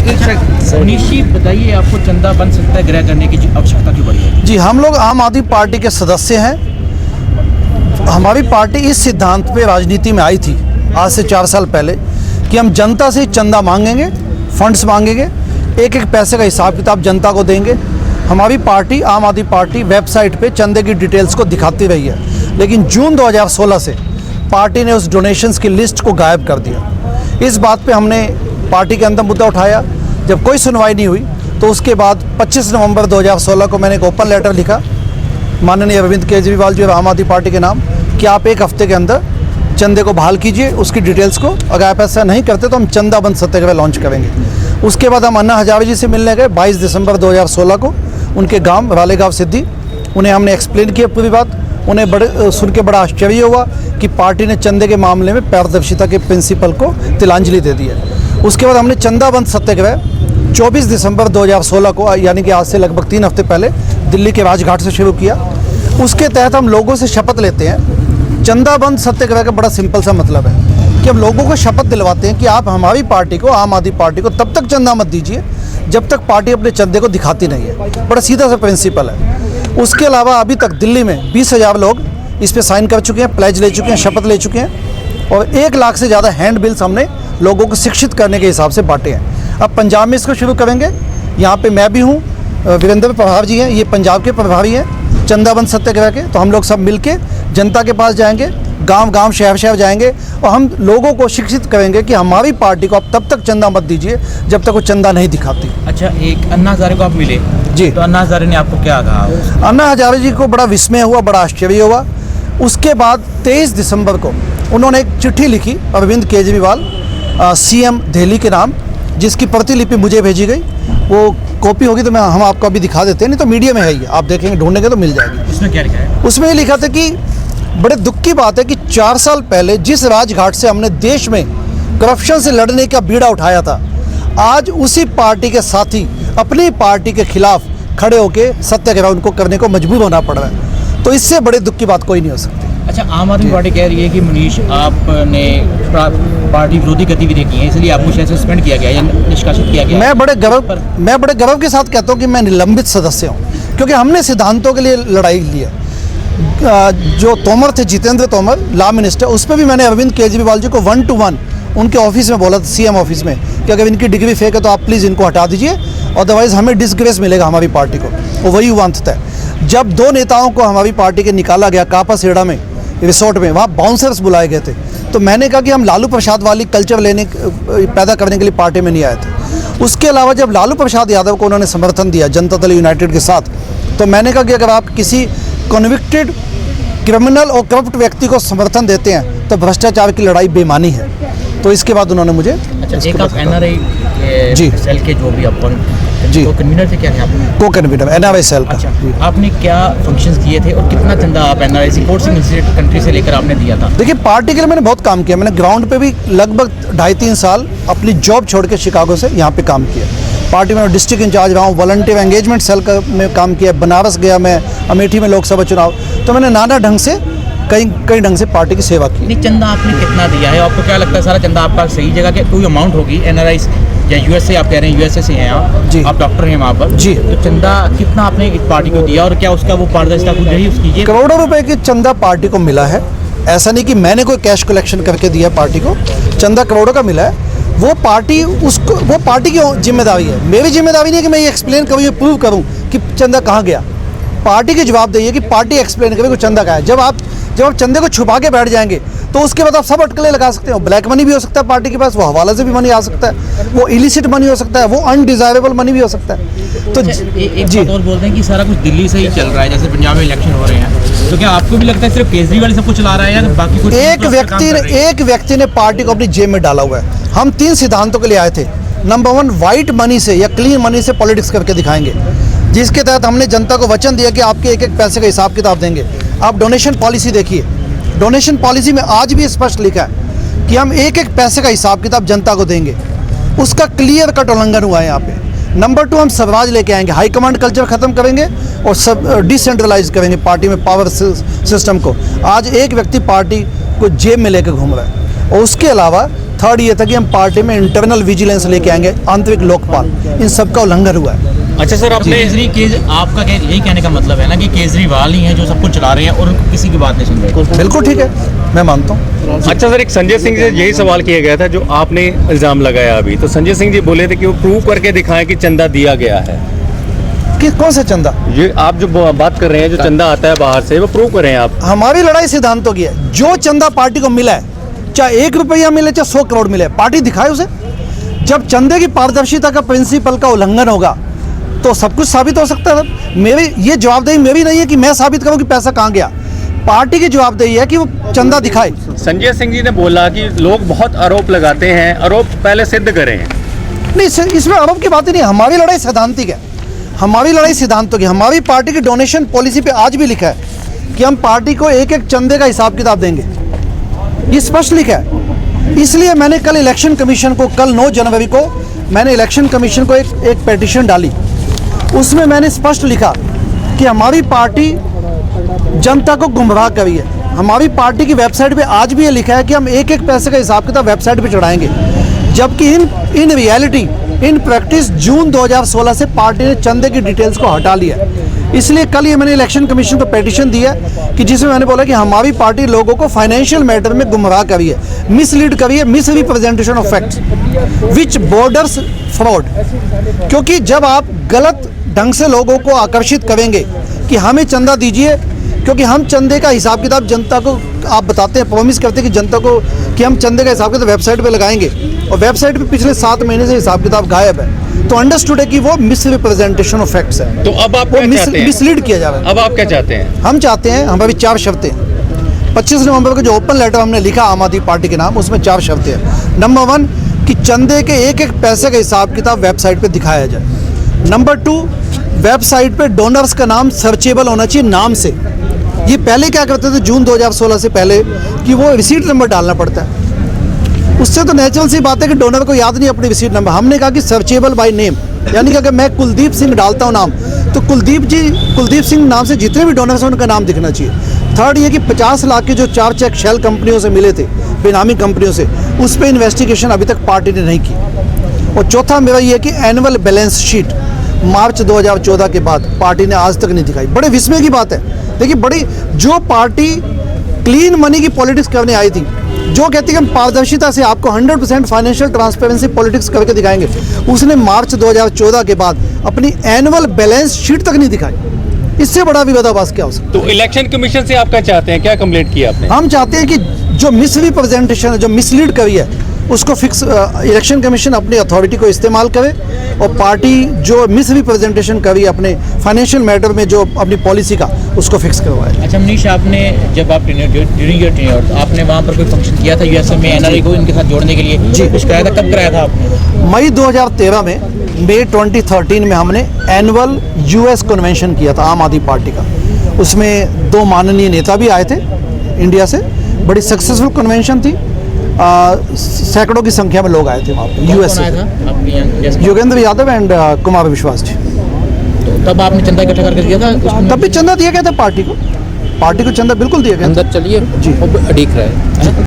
मनीष जी बताइए, आपको चंदा बन सत्याग्रह करने की आवश्यकता क्यों पड़ी है? जी, हम लोग आम आदमी पार्टी के सदस्य हैं। हमारी पार्टी इस सिद्धांत पे राजनीति में आई थी आज से 4 साल पहले कि हम जनता से चंदा मांगेंगे, फंड्स मांगेंगे, एक एक पैसे का हिसाब किताब जनता को देंगे। हमारी पार्टी आम आदमी पार्टी वेबसाइट पे चंदे की डिटेल्स को दिखाती रही है, लेकिन जून 2016 से पार्टी ने उस डोनेशंस की लिस्ट को गायब कर दिया। इस बात पे हमने पार्टी के अंदर मुद्दा उठाया। जब कोई सुनवाई नहीं हुई तो उसके बाद 25 नवंबर 2016 को मैंने एक ओपन लेटर लिखा माननीय अरविंद केजरीवाल जी और आम आदमी पार्टी के नाम कि आप 1 हफ्ते के अंदर चंदे को बहाल कीजिए, उसकी डिटेल्स को। अगर आप ऐसा नहीं करते तो हम चंदा बंद सत्याग्रह लॉन्च करेंगे। उसके बाद हम अन्ना हजारे जी से मिलने गए 22 दिसंबर 2016 को उनके गांव रालेगांव सिद्धि। उन्हें हमने एक्सप्लेन किया पूरी बात। उन्हें सुन के बड़ा आश्चर्य हुआ कि पार्टी ने चंदे के मामले में पारदर्शिता के प्रिंसिपल को तिलांजलि दे दी है। उसके बाद हमने चंदा बंद सत्याग्रह 24 दिसंबर 2016 को, यानी कि आज से लगभग 3 हफ्ते पहले, दिल्ली के राजघाट से शुरू किया। उसके तहत हम लोगों से शपथ लेते हैं। चंदा बंद सत्याग्रह का बड़ा सिंपल सा मतलब है कि हम लोगों को शपथ दिलवाते हैं कि आप हमारी पार्टी को, आम आदमी पार्टी को, तब तक चंदा मत दीजिए जब तक पार्टी अपने चंदे को दिखाती नहीं है। बड़ा सीधा सा प्रिंसिपल है। उसके अलावा अभी तक दिल्ली में 20,000 लोग इस पर साइन कर चुके हैं, प्लेज ले चुके हैं, शपथ ले चुके हैं और 1 लाख से ज़्यादा हैंड बिल्स हमने लोगों को शिक्षित करने के हिसाब से बांटे हैं। अब पंजाब में इसको शुरू करेंगे। यहाँ पे मैं भी हूँ, वीरेंद्र प्रभार जी हैं, ये पंजाब के प्रभारी हैं चंदा बंद सत्याग्रह के। तो हम लोग सब मिलके जनता के पास जाएंगे, गांव गांव, शहर शहर जाएंगे और हम लोगों को शिक्षित करेंगे कि हमारी पार्टी को आप तब तक चंदा मत दीजिए जब तक वो चंदा नहीं दिखाती। अच्छा, एक अन्ना हजारे को आप मिले जी, तो अन्ना हजारे ने आपको क्या कहा? अन्ना हजारे जी को बड़ा विस्मय हुआ, बड़ा आश्चर्य हुआ। उसके बाद 23 दिसंबर को उन्होंने एक चिट्ठी लिखी अरविंद केजरीवाल सीएम दिल्ली के नाम, जिसकी प्रतिलिपि मुझे भेजी गई। वो कॉपी होगी तो हम आपको अभी दिखा देते हैं, नहीं तो मीडिया में है ही, आप देखेंगे, ढूंढेंगे तो मिल जाएगी। उसमें क्या लिखा है? उसमें ये लिखा था कि बड़े दुख की बात है कि 4 साल पहले जिस राजघाट से हमने देश में करप्शन से लड़ने का बीड़ा उठाया था, आज उसी पार्टी के साथी अपनी पार्टी के खिलाफ खड़े होकर सत्याग्रह उनको करने को मजबूर होना पड़ रहा है। तो इससे बड़े दुख की बात कोई नहीं हो सकती। अच्छा, आम आदमी पार्टी कह रही है कि मनीष आपने पार्टी विरोधी गतिविधियां की हैं, इसलिए आपको शायद सस्पेंड किया गया या निष्कासित किया गया। मैं बड़े गर्व के साथ कहता हूँ कि मैं निलंबित सदस्य हूँ, क्योंकि हमने सिद्धांतों के लिए लड़ाई ली है। जो तोमर थे, जितेंद्र तोमर, लॉ मिनिस्टर, उस पर भी मैंने अरविंद केजरीवाल जी को 1 to 1 उनके ऑफिस में बोला था, सीएम ऑफिस में, कि अगर इनकी डिग्री फेक है तो आप प्लीज़ इनको हटा दीजिए, अदरवाइज़ हमें डिसग्रेस मिलेगा हमारी पार्टी को। और वही हुआ अंततः। जब 2 नेताओं को हमारी पार्टी के निकाला गया कापा सेड़ा में रिसोर्ट में, वहाँ बाउंसर्स बुलाए गए थे, तो मैंने कहा कि हम लालू प्रसाद वाली कल्चर पैदा करने के लिए पार्टी में नहीं आए थे। उसके अलावा जब लालू प्रसाद यादव को उन्होंने समर्थन दिया जनता दल यूनाइटेड के साथ, तो मैंने कहा कि अगर आप किसी कन्विक्टेड क्रिमिनल और करप्ट व्यक्ति को समर्थन देते हैं तो भ्रष्टाचार की लड़ाई बेमानी है। तो इसके बाद उन्होंने मुझे एक आप एनआरआई जी सेल के जो भी अपन जी कन्वीनर थे, क्या थे आप? को कन्वीनर एनआरआई सेल का। अच्छा, आपने क्या फंक्शंस किए थे और कितना चंदा आप एनआरआई से कंट्री से लेकर आपने दिया था? देखिए, पार्टी के लिए मैंने बहुत काम किया। मैंने ग्राउंड पे भी लगभग 2.5-3 साल अपनी जॉब छोड़ के शिकागो से यहाँ पे काम किया। पार्टी में डिस्ट्रिक्ट इंचार्ज रहा हूँ, वॉलंटियर एंगेजमेंट सेल का में काम किया, बनारस गया मैं, अमेठी में लोकसभा चुनाव। तो मैंने नाना ढंग से कई ढंग से पार्टी की सेवा की। नहीं, चंदा आपने कितना दिया है? आपको क्या लगता है सारा चंदा आपका सही जगह के कोई अमाउंट होगी? एनआरआई या यूएसए, आप कह रहे हैं यूएसए से हैं आप जी, आप डॉक्टर हैं वहाँ पर जी, तो चंदा कितना आपने इस पार्टी को दिया और क्या उसका वो पारदर्शिता कुछ रही उसकी? करोड़ों रुपए की चंदा पार्टी को मिला है। ऐसा नहीं कि मैंने कोई कैश कलेक्शन करके दिया पार्टी को, चंदा करोड़ों का मिला है। वो पार्टी की जिम्मेदारी है, मेरी जिम्मेदारी नहीं है कि मैं ये एक्सप्लेन करूँ, ये प्रूव करूँ कि चंदा कहाँ गया। पार्टी की जवाबदेही है कि पार्टी एक्सप्लेन करे कि चंदा कहाँ है। जब आप चंदे को छुपा के बैठ जाएंगे तो उसके बाद आप सब अटकलें लगा सकते हो। ब्लैक मनी भी हो सकता है पार्टी के पास, वो हवाला से भी मनी आ सकता है, वो इलिसिट मनी हो सकता है, वो अनडिजायरेबल मनी भी हो सकता है। तो एक बात और बोलते हैं कि सारा कुछ दिल्ली से ही चल रहा है, जैसे पंजाब में इलेक्शन हो रहे हैं, तो क्या आपको भी लगता है सिर्फ केजरीवाल सब कुछ चला रहा है या बाकी कुछ? एक व्यक्ति ने पार्टी को अपनी जेब में डाला हुआ है। हम 3 सिद्धांतों के लिए आए थे। नंबर 1, वाइट मनी से या क्लीन मनी से पॉलिटिक्स करके दिखाएंगे, जिसके तहत हमने जनता को वचन दिया कि आपके एक एक पैसे का हिसाब किताब देंगे। आप डोनेशन पॉलिसी देखिए, डोनेशन पॉलिसी में आज भी स्पष्ट लिखा है कि हम एक एक पैसे का हिसाब किताब जनता को देंगे। उसका क्लियर कट उल्लंघन हुआ है यहाँ पे। नंबर 2, हम स्वराज लेके आएंगे, हाई कमांड कल्चर खत्म करेंगे और सब डिसेंट्रलाइज करेंगे पार्टी में पावर सिस्टम को। आज एक व्यक्ति पार्टी को जेब में लेकर घूम रहा है। और उसके अलावा थर्ड ये था कि हम पार्टी में इंटरनल विजिलेंस लेके आएंगे, आंतरिक लोकपाल, इन सबका उल्लंघन हुआ है। अच्छा सर, आपने आपका यही कहने का मतलब है ना कि केजरीवाल ही हैं जो सब कुछ चला रहे हैं और उनको किसी की बात नहीं सुन रहे? बिल्कुल ठीक है, मैं मानता हूँ। अच्छा सर, एक संजय सिंह से यही सवाल किया गया था जो आपने इल्जाम लगाया अभी, तो संजय सिंह जी बोले थे कि वो प्रूव करके दिखाएं कि चंदा दिया गया है। कि कौन सा चंदा? ये आप जो बात कर रहे हैं, जो चंदा आता है बाहर से, वो प्रूव करें आप। हमारी लड़ाई सिद्धांतों की है। जो चंदा पार्टी को मिला है, चाहे 1 रुपया मिले चाहे 100 करोड़ मिले, पार्टी दिखाए उसे। जब चंदे की पारदर्शिता का प्रिंसिपल का उल्लंघन होगा तो सब कुछ साबित हो सकता है। मेरी ये जवाबदेही मेरी नहीं है कि मैं साबित करूं कि पैसा कहाँ गया। पार्टी की जवाबदेही है कि वो चंदा दिखाए। संजय सिंह जी ने बोला कि लोग बहुत आरोप लगाते हैं, आरोप पहले सिद्ध करें। नहीं, इसमें आरोप की बात ही नहीं। हमारी लड़ाई सैद्धांतिक है, हमारी लड़ाई सिद्धांतों की। हमारी पार्टी की डोनेशन पॉलिसी पे आज भी लिखा है कि हम पार्टी को एक एक चंदे का हिसाब किताब देंगे, ये स्पष्ट लिखा है। इसलिए मैंने कल इलेक्शन कमीशन को, कल 9 जनवरी को मैंने इलेक्शन कमीशन को एक पेटिशन डाली। उसमें मैंने स्पष्ट लिखा कि हमारी पार्टी जनता को गुमराह करी है। हमारी पार्टी की वेबसाइट पे आज भी ये लिखा है कि हम एक एक पैसे का हिसाब किताब वेबसाइट पे चढ़ाएंगे, जबकि इन रियलिटी, इन प्रैक्टिस जून 2016 से पार्टी ने चंदे की डिटेल्स को हटा लिया है। इसलिए कल ये मैंने इलेक्शन कमीशन को पेटिशन दिया कि जिसमें मैंने बोला कि हमारी पार्टी लोगों को फाइनेंशियल मैटर में गुमराह करी है, मिसलीड करी है, miss representation of facts which borders fraud. क्योंकि जब आप गलत ढंग से लोगों को आकर्षित करेंगे कि हमें चंदा दीजिए, क्योंकि हम चंदे का हिसाब किताब जनता को आप बताते हैं, प्रॉमिस करते हैं कि जनता को कि हम चंदे का हिसाब किताब वेबसाइट पे लगाएंगे, और वेबसाइट पे पिछले 7 महीने से हिसाब किताब गायब है, तो अंडरस्टूड है कि वो मिस रिप्रेजेंटेशन ऑफ फैक्ट्स है। तो अब आप क्या चाहते हैं? मिसलीड किया जा रहा है। अब आप क्या चाहते हैं? हम चाहते हैं, हमारी 4 शर्तें। 25 नवंबर को जो ओपन लेटर हमने लिखा आम आदमी पार्टी के नाम, उसमें 4 शर्तें हैं। नंबर 1 कि चंदे के एक एक पैसे का हिसाब किताब वेबसाइट पे दिखाया जाए। नंबर 2, वेबसाइट पे डोनर्स का नाम सर्चेबल होना चाहिए नाम से। ये पहले क्या करते थे जून 2016 से पहले कि वो रिसीट नंबर डालना पड़ता है, उससे तो नेचुरल सी बात है कि डोनर को याद नहीं अपनी रिसीट नंबर। हमने कहा कि सर्चेबल बाय नेम, यानी कि अगर मैं कुलदीप सिंह डालता हूँ नाम, तो कुलदीप सिंह नाम से जितने भी डोनर्स हैं उनका नाम दिखना चाहिए। थर्ड ये कि 50 लाख के जो 4 चेक शेल कंपनियों से मिले थे, बेनामी कंपनियों से, उस पर इन्वेस्टिगेशन अभी तक पार्टी ने नहीं की। और चौथा मेरा ये कि एनुअल बैलेंस शीट मार्च 2014 के बाद पार्टी ने आज तक नहीं दिखाई। बड़े विस्मय की बात है। देखिए, बड़ी जो पार्टी क्लीन मनी की पॉलिटिक्स करने आई थी, जो कहती है कि हम पारदर्शिता से आपको 100% फाइनेंशियल ट्रांसपेरेंसी पॉलिटिक्स करके दिखाएंगे, उसने मार्च 2014 के बाद अपनी एनुअल बैलेंस शीट तक नहीं दिखाई। इससे बड़ा विवादाभास क्या हो सकता है? तो इलेक्शन कमीशन से आप क्या चाहते हैं? क्या कंप्लेंट किया आपने? हम चाहते हैं कि जो मिस रिप्रेजेंटेशन है, जो मिसलीड करी है, उसको फिक्स इलेक्शन कमीशन अपनी अथॉरिटी को इस्तेमाल करे, और पार्टी जो मिस रिप्रेजेंटेशन करी अपने फाइनेंशियल मैटर में जो अपनी पॉलिसी का, उसको फिक्स करवाए। अच्छा मनीष, आपने जब आप ड्यूरिंग योर टेन्योर आपने वहाँ पर कोई फंक्शन किया था यूएसए में एनआरआई को इनके साथ जोड़ने के लिए? जी, कुछ कराया था? कब कराया था आपने? मई 2013 में, मई 2013 में हमने एनुअल यूएस कन्वेंशन किया था आम आदमी पार्टी का। उसमें 2 माननीय नेता भी आए थे इंडिया से। बड़ी सक्सेसफुल कन्वेंशन थी, सैकड़ों की संख्या में लोग आए थे वहाँ पे यूएस से। योगेंद्र यादव एंड कुमार विश्वास जी। तो तब आपने चंदा इकट्ठा करके दिया था? तब भी चंदा दिया गया था पार्टी को चंदा बिल्कुल दिया गया। अंदर चलिए जी, दिख रहा है।